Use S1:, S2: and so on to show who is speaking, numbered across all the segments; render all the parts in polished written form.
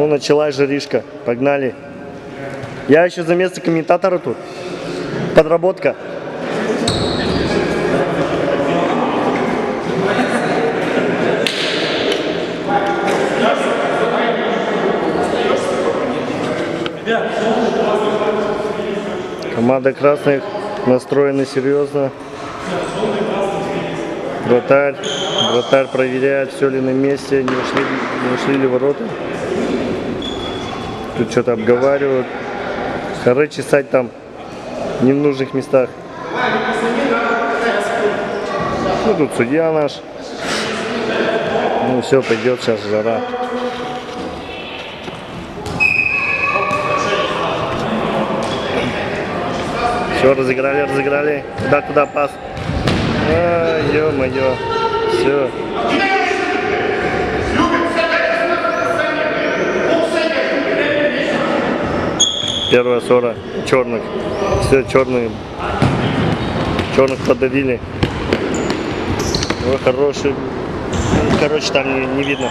S1: Ну, началась жаришка. Погнали. Я еще за место комментатора тут. Подработка. Команда красных настроена серьезно. Вратарь проверяет, все ли на месте, не ушли ли ворота. Тут что-то обговаривают. Хоры чесать там не в нужных местах. Ну тут судья наш. Ну все, пойдет сейчас жара. Все, разыграли. Куда пас? Ё-моё. Все. Первая ссора черных. Все, черных подавили. Ой, хороший. Короче, там не видно.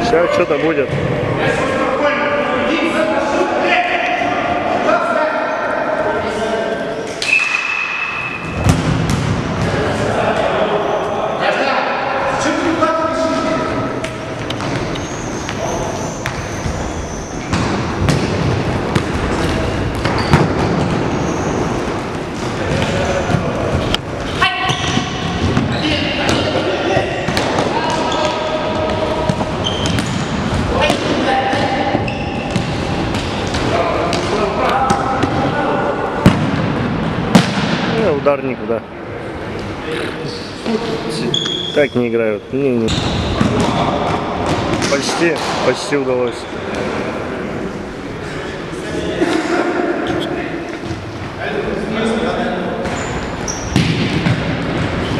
S1: Сейчас что-то будет. Ударник, да. Так не играют. Не. Почти удалось.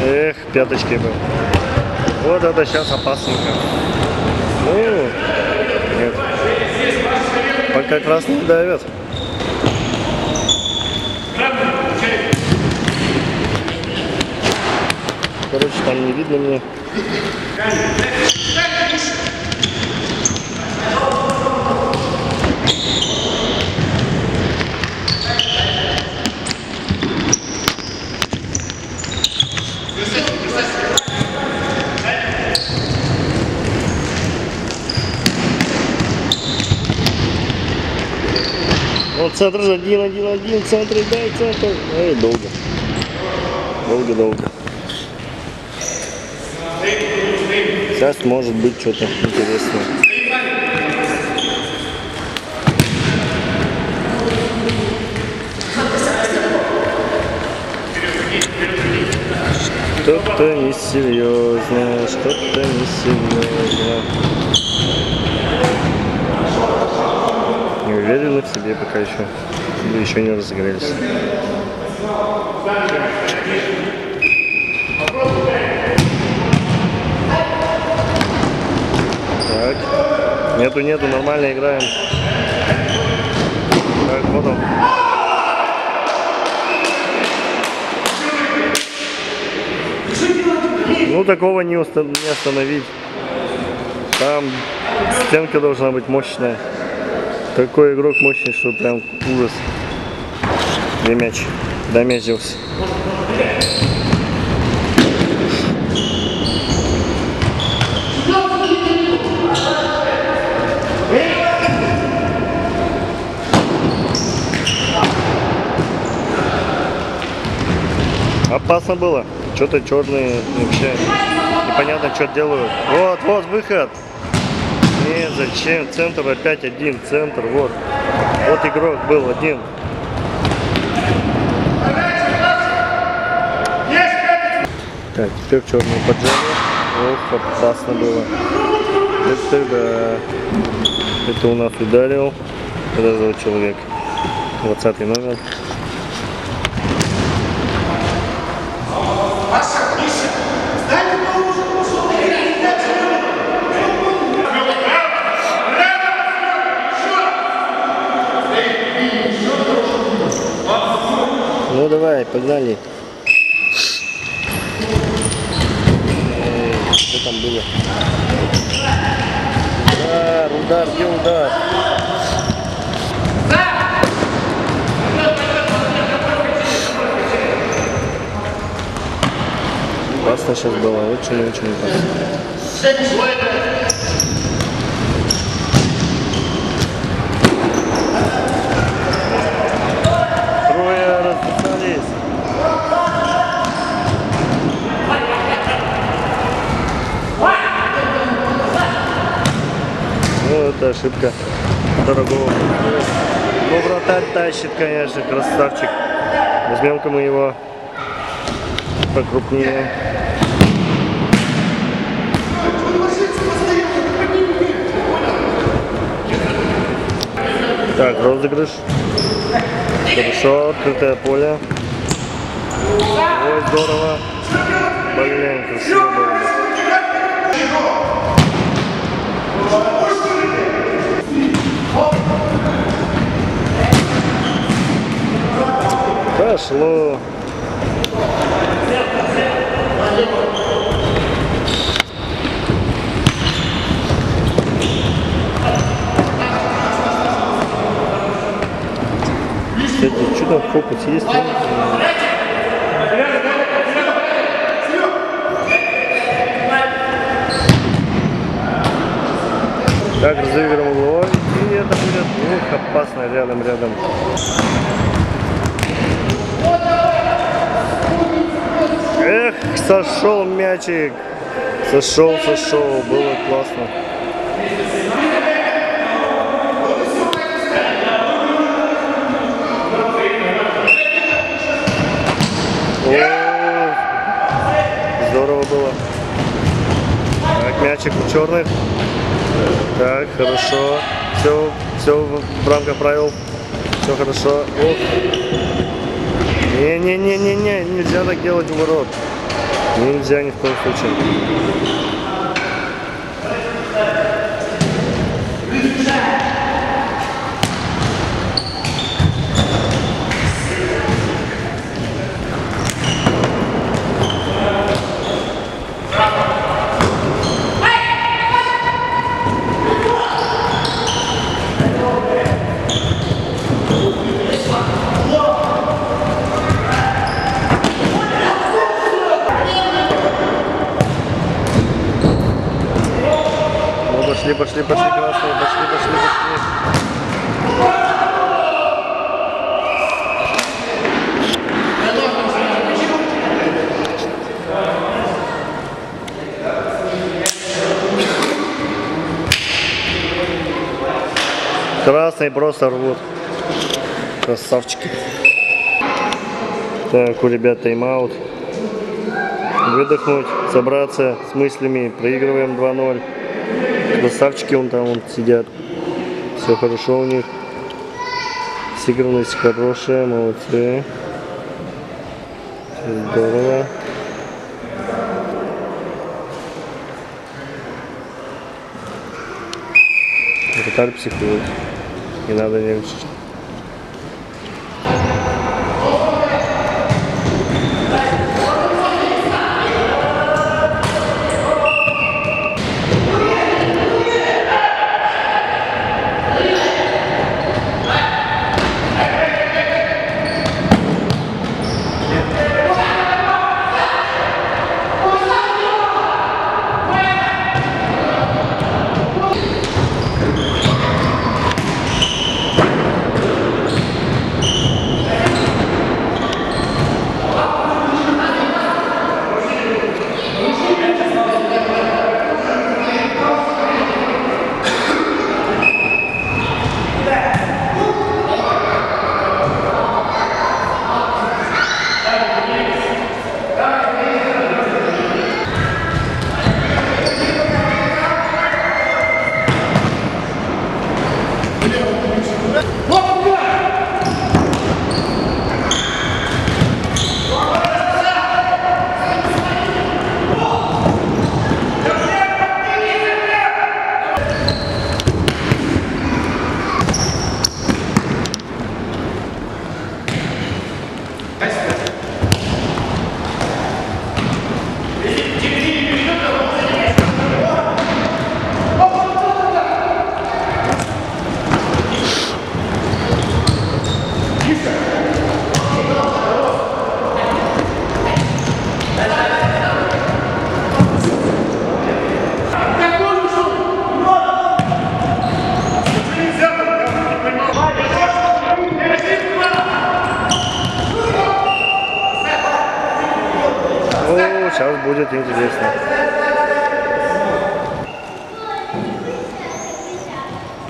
S1: Эх, пяточки был. Вот это сейчас опасненько. Ну, нет. Пока красные давят. Короче, там не видно мне. Вот центр 1-1-1, центр, дай центр. Ой, долго. Сейчас может быть что-то интересное. Что-то несерьезно, Не уверены в себе пока еще. Или еще не разыгрались. Так. Нету, нормально играем. Так, вот он. Ну, такого не остановить. Там стенка должна быть мощная. Такой игрок мощный, что прям ужас. Где мяч? Да, мяч делся. Опасно было. Что-то черные вообще непонятно, что делают. Вот выход. Нет, зачем? Центр опять один. Центр, вот. Вот игрок был один. Так, теперь черные поджали. Ох, опасно было. Это у нас ударил. Это зовут человек. 20 номер. Ну давай, погнали. Что там было? Удар, где удар? Классно сейчас было, очень-очень классно. Трое расписались. Ну, это ошибка дорогого. Ну, вратарь тащит, конечно, красавчик. Возьмем-ка мы его покрупнее. Так, розыгрыш. Хорошо, открытое поле. Ой, здорово. Блин, красиво было. Пошло. Кстати, что там фокус есть? Так, разыгрываем угловой, и это будет опасно рядом. Эх, сошел мячик. Сошел. Было классно. О, здорово было. Так, мячик у черных. Так, хорошо. Все в рамках правил. Все хорошо. Ох. Не, нельзя так делать у ворот. Нельзя ни в коем случае. Пошли, красные, пошли. Красные просто рвут. Красавчики. Так, у ребят тайм-аут. Выдохнуть, собраться с мыслями. Проигрываем 2-0. Красавчики вон сидят. Все хорошо у них. Сыгранность хорошая, молодцы. Здорово. Вратарь психует. Не надо нервничать. будет интересно.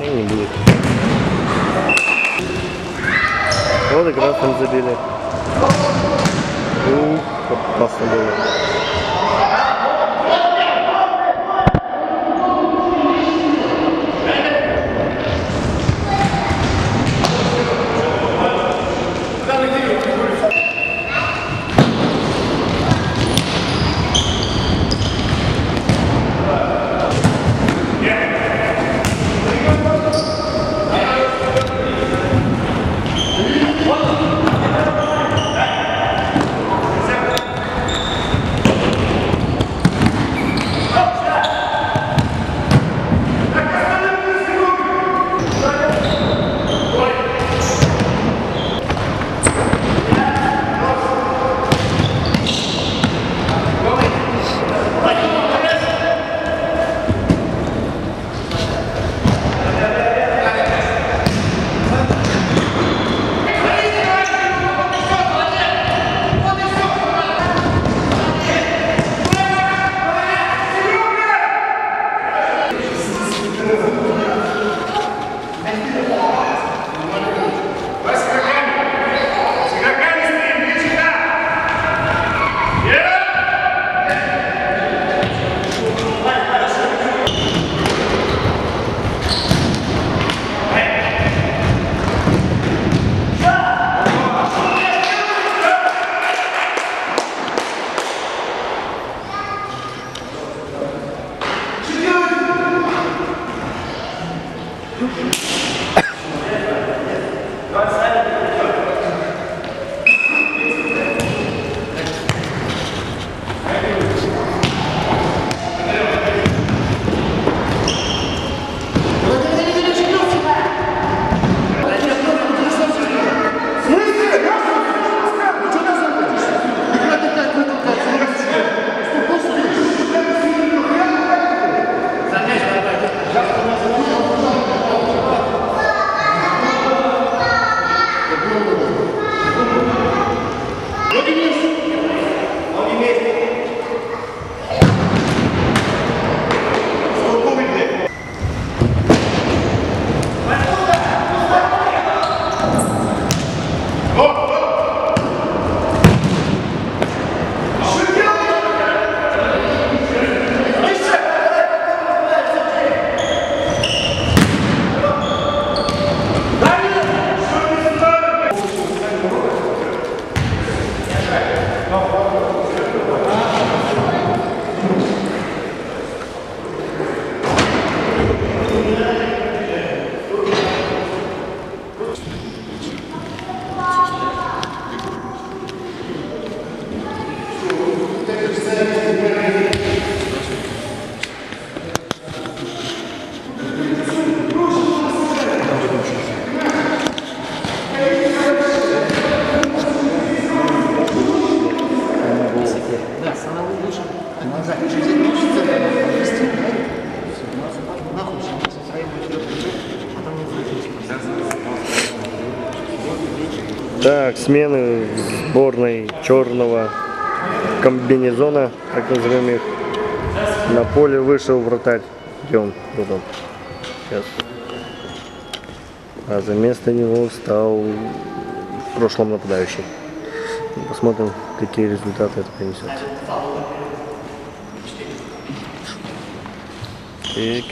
S1: И не будет. Вот и красным забили. Ух, опасно было. Так, смены сборной черного комбинезона, так назовем их. На поле вышел вратарь. Где он? Вот он. Сейчас. А за место него стал в прошлом нападающий. Посмотрим, какие результаты это принесет. Так.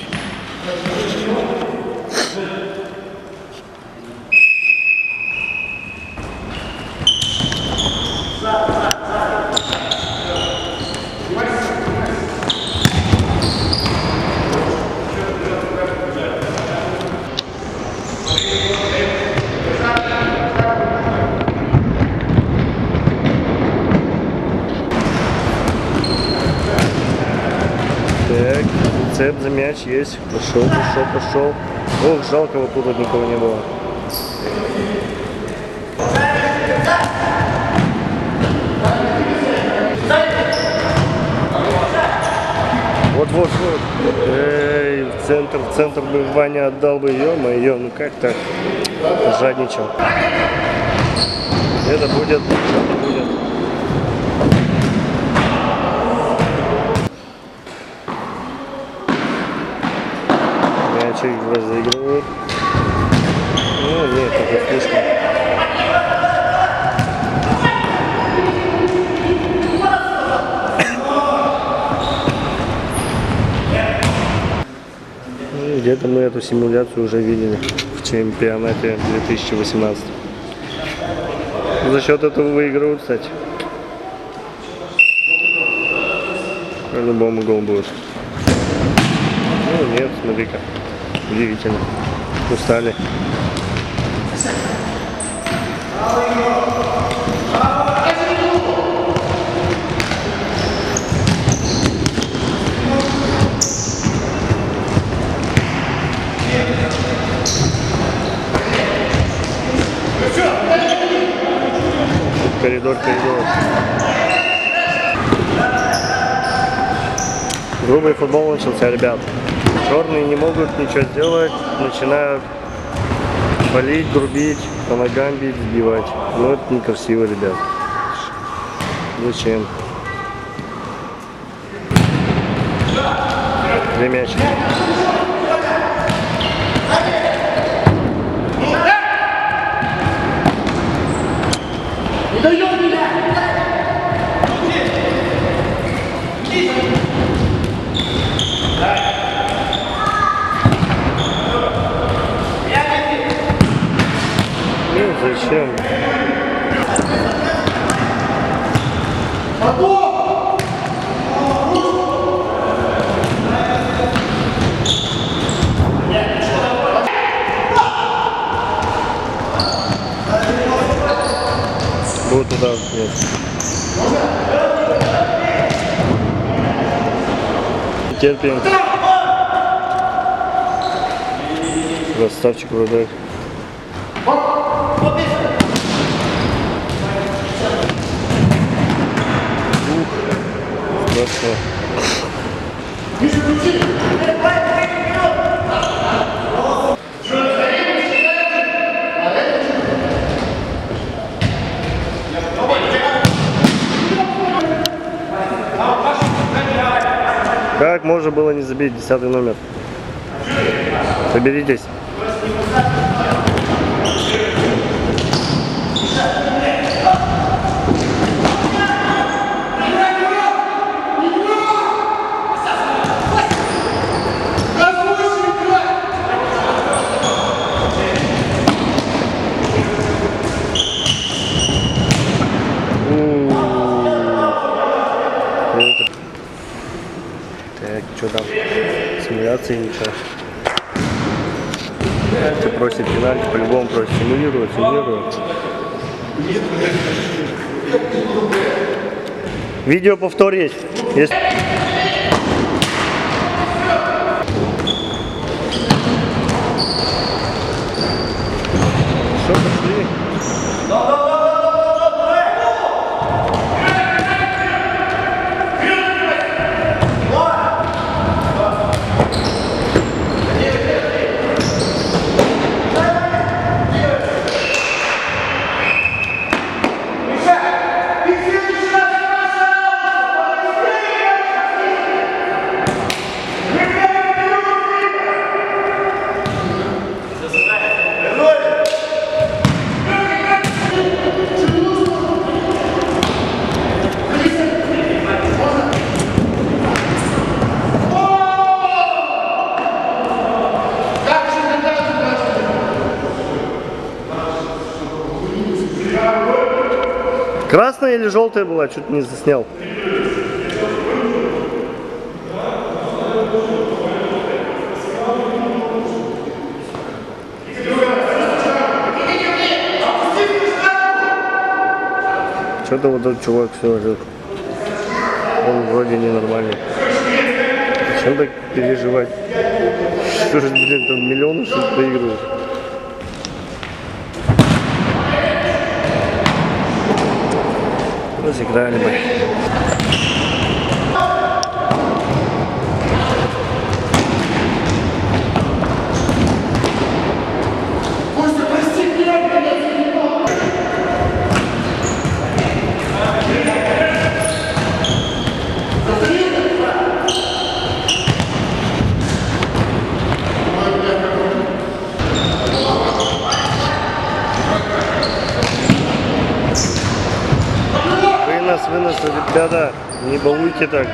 S1: Так, цеп за мяч есть. Пошел. Ох, жалко, вот тут никого не было. Вот. Эй, в центр бы Ваня отдал бы, ё-моё, ну как так? Жадничал. Это будет. мячик разыгрывают. Ну, нет, это слишком. Ну, где-то мы эту симуляцию уже видели в чемпионате 2018. За счет этого выигрывают, кстати. По-любому гол будет. Ну нет, смотри-ка. Удивительно. Устали. Коридор. Грубый футбол начался, ребят. Черные не могут ничего сделать, начинают палить, грубить, по ногам бить, сбивать. Но это некрасиво, ребят. Зачем? Где мяч? Зачем? Вот туда, нет. Терпим. Красавчик вратарь. Хорошо. Как можно было не забить 10-й номер? Соберитесь. Так, что там? Симуляции ничего. Все просит пенальти, по-любому просит. Симулируют. Видео повтор есть. Что, пошли? Красная или желтая была? Чуть не заснял. Что-то вот этот чувак все орет. Он вроде ненормальный. Зачем так переживать? Что же, блин, там миллионы что-то проигрывают. Разыграли бы. ребята, не балуйте так.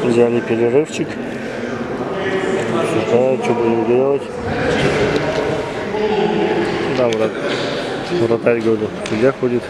S1: Взяли перерывчик. Обсуждают, что будем делать. Да, вратарь, говорю, судья ходит.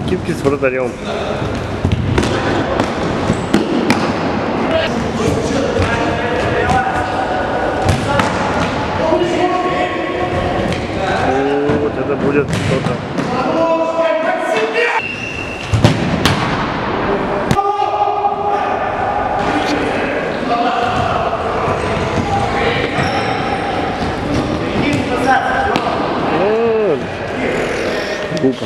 S1: Прикидки с вратарем. Вот это будет что-то. Глупо.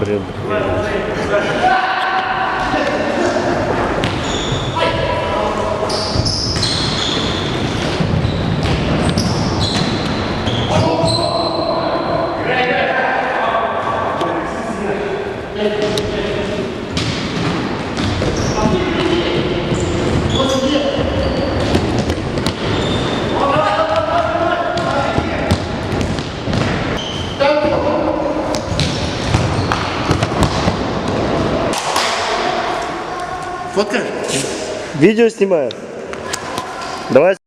S1: Бред.
S2: Фоткаешь?
S1: Видео снимаю. Давай.